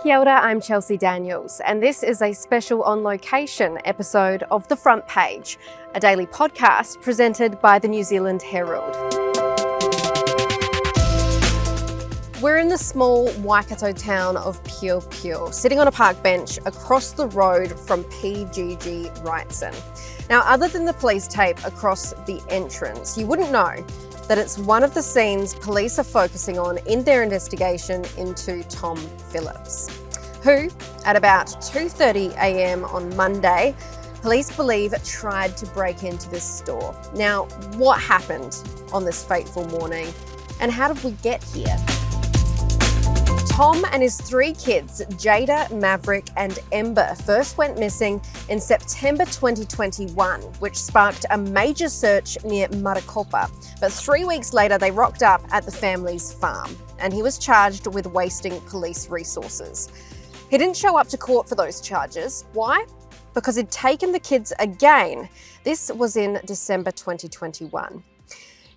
Kia ora, I'm Chelsea Daniels, and this is a special on location episode of The Front Page, a daily podcast presented by the New Zealand Herald. We're in the small Waikato town of Piopio, sitting on a park bench across the road from PGG Robertson. Now, other than the police tape across the entrance, you wouldn't know that it's one of the scenes police are focusing on in their investigation into Tom Phillips, who, at about 2:30am on Monday, police believe tried to break into this store. Now, what happened on this fateful morning, and how did we get here? Tom and his three kids, Jayda, Maverick and Ember, first went missing in September 2021, which sparked a major search near Marokopa. But 3 weeks later, they rocked up at the family's farm, and he was charged with wasting police resources. He didn't show up to court for those charges. Why? Because he'd taken the kids again. This was in December 2021.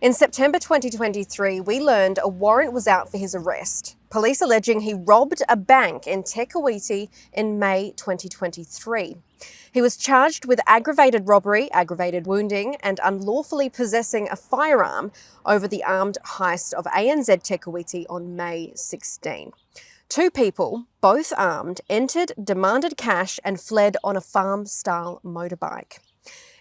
In September 2023, we learned a warrant was out for his arrest. Police alleging he robbed a bank in Te Kuiti in May 2023. He was charged with aggravated robbery, aggravated wounding, and unlawfully possessing a firearm over the armed heist of ANZ Te Kuiti on May 16. Two people, both armed, entered, demanded cash, and fled on a farm-style motorbike.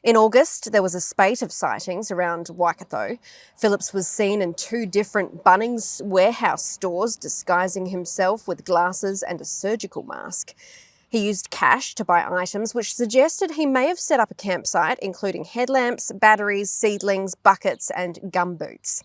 In August, there was a spate of sightings around Waikato. Phillips was seen in two different Bunnings warehouse stores, disguising himself with glasses and a surgical mask. He used cash to buy items which suggested he may have set up a campsite, including headlamps, batteries, seedlings, buckets, and gumboots.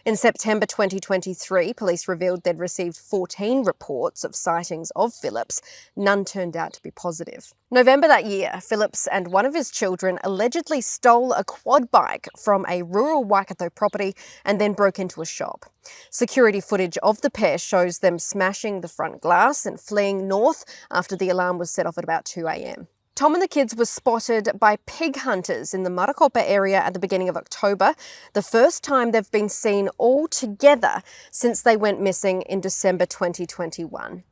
In September 2023, police revealed they'd received 14 reports of sightings of Phillips. None turned out to be positive. November that year, Phillips and one of his children allegedly stole a quad bike from a rural Waikato property and then broke into a shop. Security footage of the pair shows them smashing the front glass and fleeing north after the alarm was set off at about 2am. Tom and the kids were spotted by pig hunters in the Marokopa area at the beginning of October, the first time they've been seen all together since they went missing in December 2021.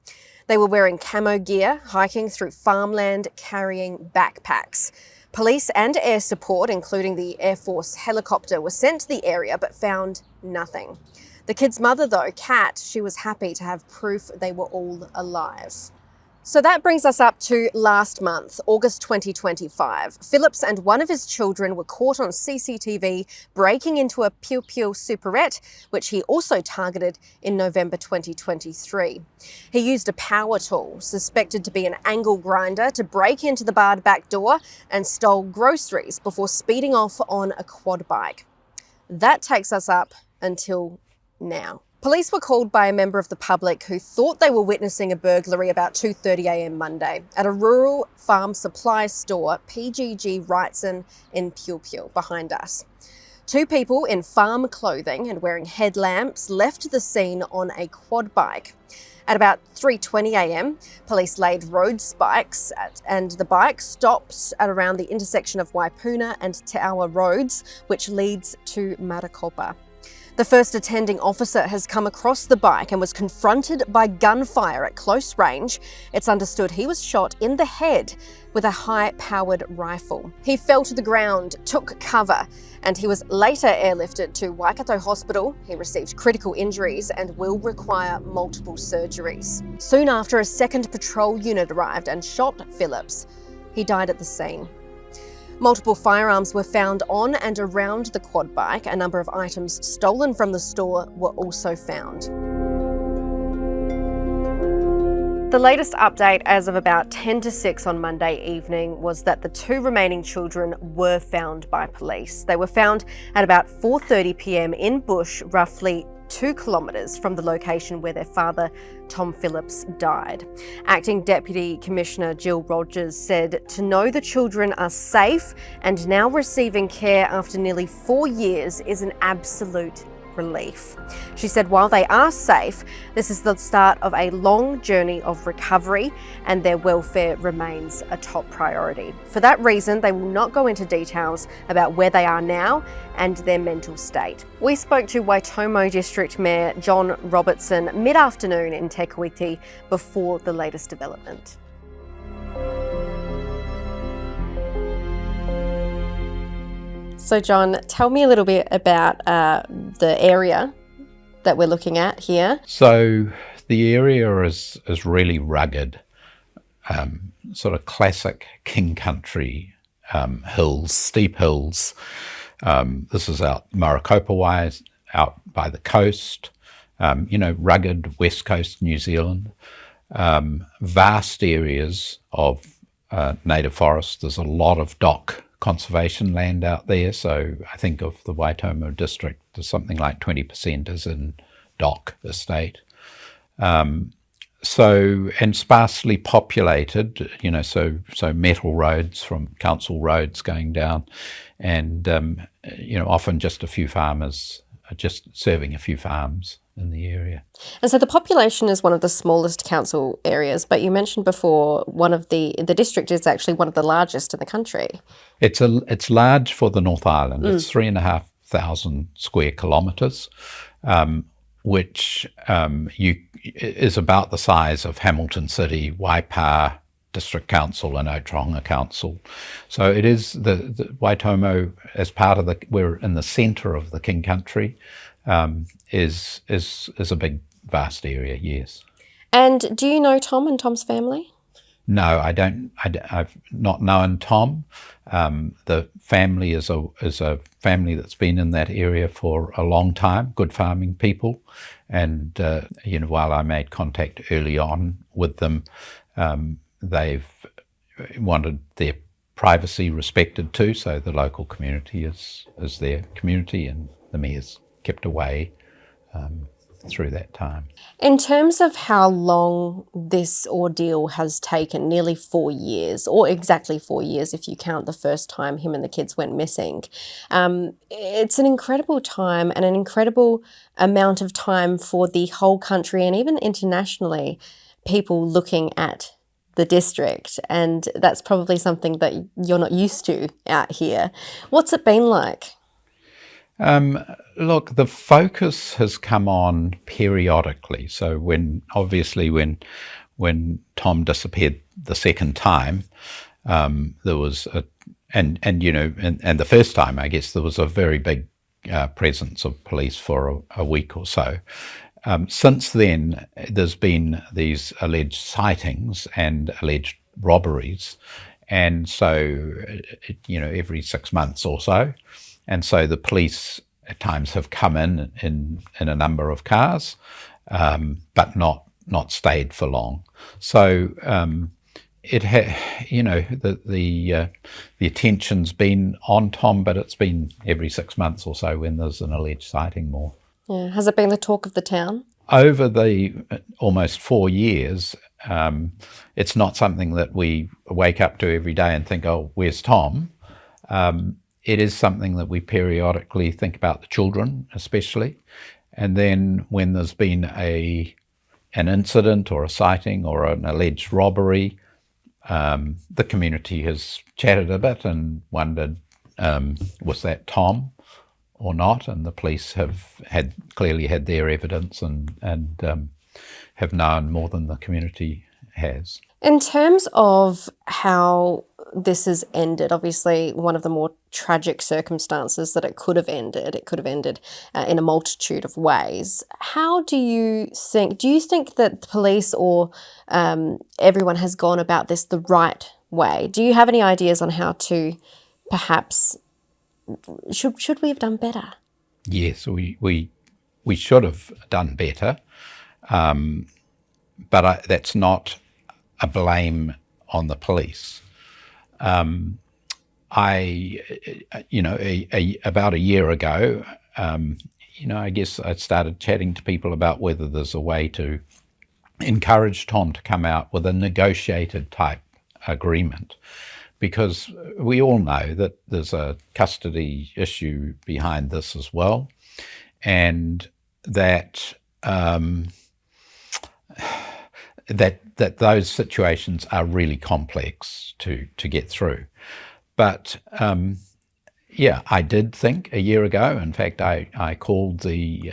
They were wearing camo gear, hiking through farmland, carrying backpacks. Police and air support, including the Air Force helicopter, were sent to the area but found nothing. The kids' mother, though, Kat, she was happy to have proof they were all alive. So that brings us up to last month, August 2025. Phillips and one of his children were caught on CCTV breaking into a Piopio superette, which he also targeted in November 2023. He used a power tool, suspected to be an angle grinder, to break into the barred back door and stole groceries before speeding off on a quad bike. That takes us up until now. Police were called by a member of the public who thought they were witnessing a burglary about 2:30am Monday at a rural farm supply store, PGG Robertson in Piopio, behind us. Two people in farm clothing and wearing headlamps left the scene on a quad bike. At about 3:20am, police laid road spikes and the bike stopped at around the intersection of Waipuna and Te Awa roads, which leads to Marokopa. The first attending officer has come across the bike and was confronted by gunfire at close range. It's understood he was shot in the head with a high-powered rifle. He fell to the ground, took cover, and he was later airlifted to Waikato Hospital. He received critical injuries and will require multiple surgeries. Soon after, a second patrol unit arrived and shot Phillips. He died at the scene. Multiple firearms were found on and around the quad bike. A number of items stolen from the store were also found. The latest update as of about 10 to 6 on Monday evening was that the two remaining children were found by police. They were found at about 4:30pm in bush, roughly 2 kilometres from the location where their father, Tom Phillips, died. Acting Deputy Commissioner Jill Rogers said to know the children are safe and now receiving care after nearly 4 years is an absolute relief. She said while they are safe, this is the start of a long journey of recovery and their welfare remains a top priority. For that reason, they will not go into details about where they are now and their mental state. We spoke to Waitomo District Mayor John Robertson mid-afternoon in Te Kuiti before the latest development. So John, tell me a little bit about the area that we're looking at here. So the area is really rugged, sort of classic king country hills, steep hills. This is out Marokopa wise, out by the coast, rugged west coast New Zealand. Vast areas of native forest. There's a lot of DOC conservation land out there. So I think of the Waitomo district, there's something like 20% is in DOC estate. And sparsely populated, so metal roads from council roads going down, and often just a few farmers, just serving a few farms in the area. And so the population is one of the smallest council areas, but you mentioned before the district is actually one of the largest in the country. It's large for the North Island. It's 3,500 square kilometres, which is about the size of Hamilton City, Waipa District Council and Otronga Council. So it is the Waitomo, as part of we're in the centre of the King Country, is a big, vast area, yes. And do you know Tom and Tom's family? No, I don't. I've not known Tom. The family is a family that's been in that area for a long time. Good farming people, and while I made contact early on with them, they've wanted their privacy respected too. So the local community is their community, and the mayor's kept away through that time. In terms of how long this ordeal has taken, nearly 4 years, or exactly 4 years if you count the first time him and the kids went missing, it's an incredible time and an incredible amount of time for the whole country and even internationally, people looking at the district, and that's probably something that you're not used to out here. What's it been like? Look, the focus has come on periodically. So when Tom disappeared the second time, there was and the first time, I guess, there was a very big presence of police for a week or so. Since then, there's been these alleged sightings and alleged robberies, and so every 6 months or so. And so the police at times have come in a number of cars, but not stayed for long. So the attention's been on Tom, but it's been every 6 months or so when there's an alleged sighting more. Yeah. Has it been the talk of the town? Over the almost 4 years, it's not something that we wake up to every day and think, oh, where's Tom? It is something that we periodically think about, the children especially. And then when there's been an incident or a sighting or an alleged robbery, the community has chatted a bit and wondered, was that Tom or not? And the police have clearly had their evidence and have known more than the community has. In terms of how this has ended, obviously one of the more tragic circumstances that it could have ended in a multitude of ways. How do you think that the police or everyone has gone about this the right way? Do you have any ideas on how to perhaps, should we have done better? Yes, we should have done better, but that's not a blame on the police. About a year ago, I guess I started chatting to people about whether there's a way to encourage Tom to come out with a negotiated type agreement, because we all know that there's a custody issue behind this as well. and that that those situations are really complex to get through. But yeah, I did think a year ago, in fact, I called the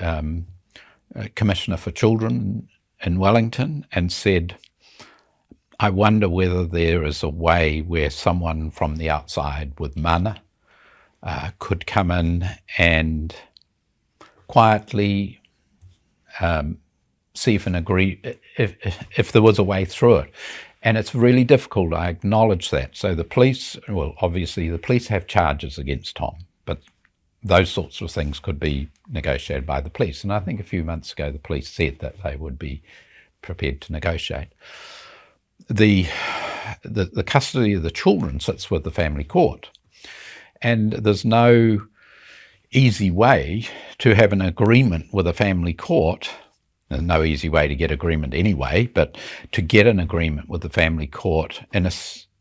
Commissioner for Children in Wellington and said, I wonder whether there is a way where someone from the outside with mana could come in and quietly see if there was a way through it. And it's really difficult, I acknowledge that. So the police, well, obviously the police have charges against Tom, but those sorts of things could be negotiated by the police. And I think a few months ago the police said that they would be prepared to negotiate. The custody of the children sits with the family court, and there's no easy way to have an agreement with a family court. There's no easy way to get agreement anyway, but to get an agreement with the family court in a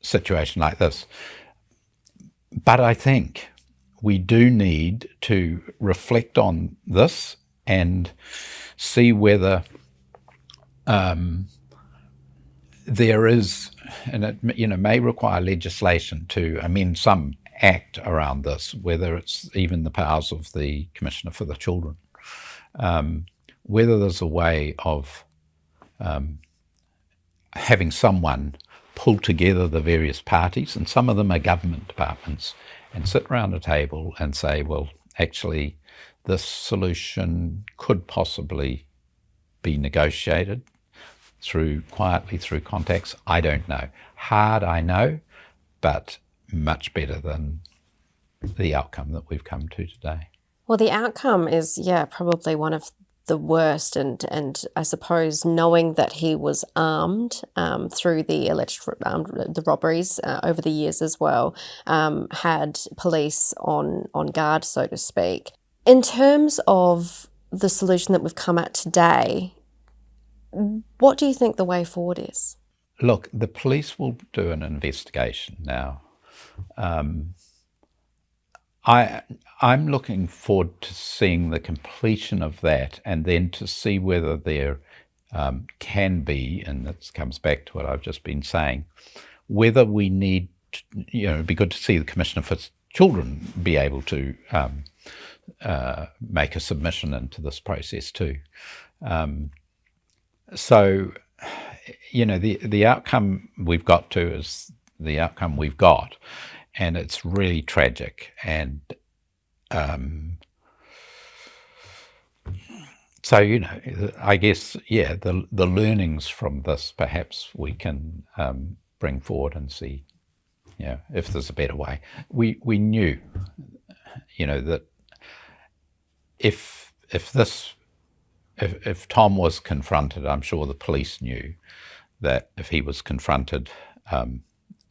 situation like this. But I think we do need to reflect on this and see whether there is, and it may require legislation to amend some act around this, whether it's even the powers of the Commissioner for the Children, whether there's a way of having someone pull together the various parties, and some of them are government departments, and sit around a table and say, well, actually, this solution could possibly be negotiated quietly through contacts. I don't know. Hard, I know, but much better than the outcome that we've come to today. Well, the outcome is, probably one of the worst, and I suppose knowing that he was armed through the alleged the robberies over the years as well, had police on guard, so to speak. In terms of the solution that we've come at today, what do you think the way forward is? Look, the police will do an investigation now. I'm looking forward to seeing the completion of that, and then to see whether there can be, and this comes back to what I've just been saying, whether we need, it'd be good to see the Commissioner for Children be able to make a submission into this process too. So, the outcome we've got to is the outcome we've got, and it's really tragic. And so, I guess, the learnings from this perhaps we can bring forward and see, if there's a better way. We knew, that if Tom was confronted, I'm sure the police knew that if he was confronted,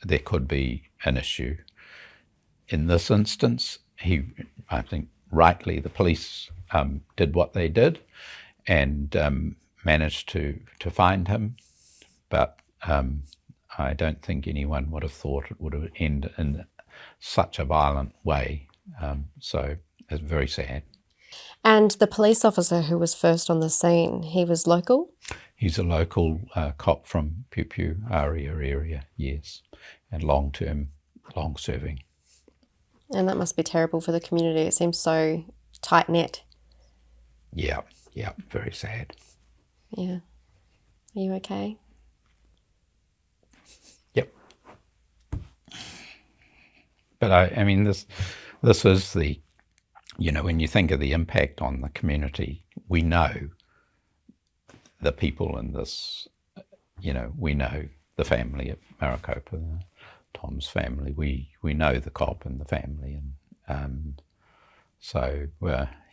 there could be an issue. In this instance, I think rightly, the police did what they did and managed to find him. But I don't think anyone would have thought it would have ended in such a violent way. So it's very sad. And the police officer who was first on the scene, he was local? He's a local cop from Piopio area, yes, and long-serving. And that must be terrible for the community. It seems so tight-knit. Yeah, very sad. Yeah. Are you okay? Yep. But I mean, this is the, when you think of the impact on the community, we know the people in this, we know the family at Marokopa, Tom's family. We know the cop and the family, and so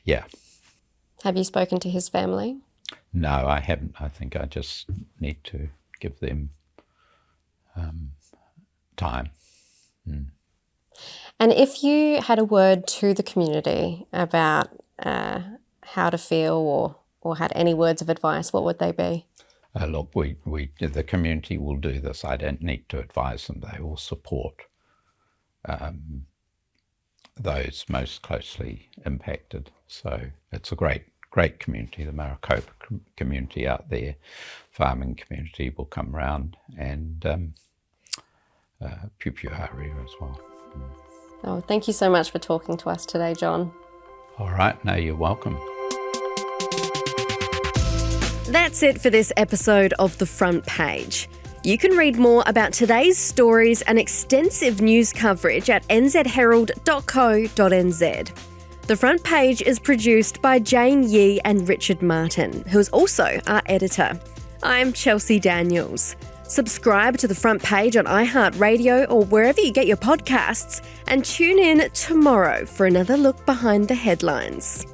yeah. Have you spoken to his family? No, I haven't. I think I just need to give them time. And if you had a word to the community about how to feel or had any words of advice, what would they be? Look, the community will do this. I don't need to advise them. They will support those most closely impacted. So it's a great community, the Marokopa community out there. Farming community will come round, and Piopio area as well. Oh, thank you so much for talking to us today, John. All right, no, you're welcome. That's it for this episode of The Front Page. You can read more about today's stories and extensive news coverage at nzherald.co.nz. The Front Page is produced by Jane Yee and Richard Martin, who is also our editor. I'm Chelsea Daniels. Subscribe to The Front Page on iHeartRadio or wherever you get your podcasts, and tune in tomorrow for another look behind the headlines.